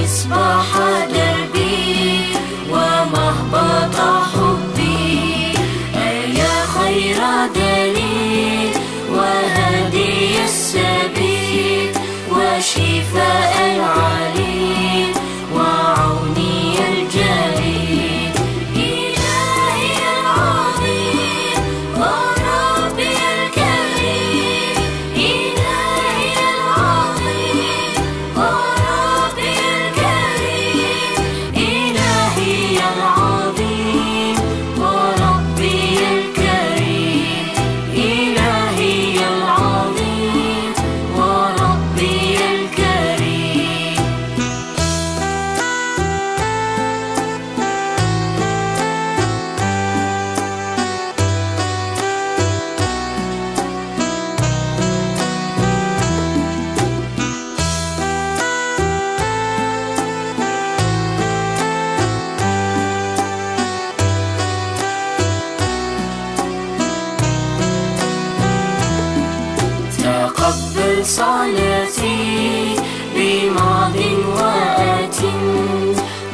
مصباح دربي ومهبط حبي، يا خير دليل وهدي السبيل وشفاء العليل وعوني الجليل. إلهي العظيم وربي الكريم، إلهي العظيم وربي الكريم، إلهي العظيم وربي الكريم، إلهي العظيم وربي الكريم. تقبل صلاتي بماض وآت،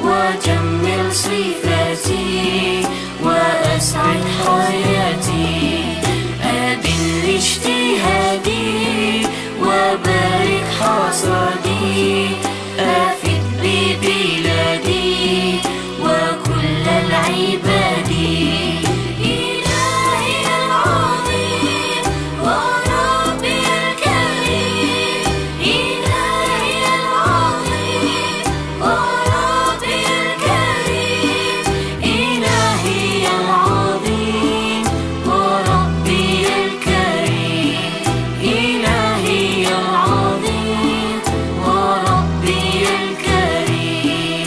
وجمل صفاتي وأسعد حياتي. أدل اجتهادي وبارك حصادي، أفد ببلادي وكل العباد. إلهي العظيم وربي الكريم، إلهي العظيم وربي الكريم، إلهي العظيم وربي الكريم، إلهي العظيم وربي الكريم.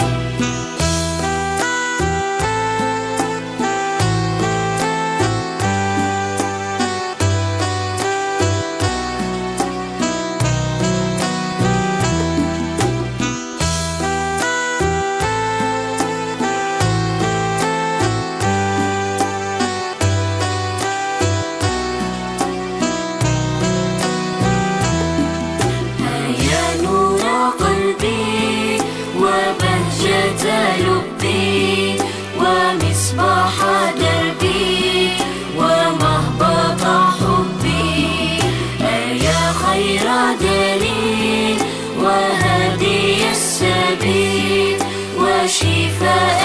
يا نور قلبي وبهجة لبي ومصباح دربي ومهبط حبي، يا خير دليل وهدي السبيل وشفاء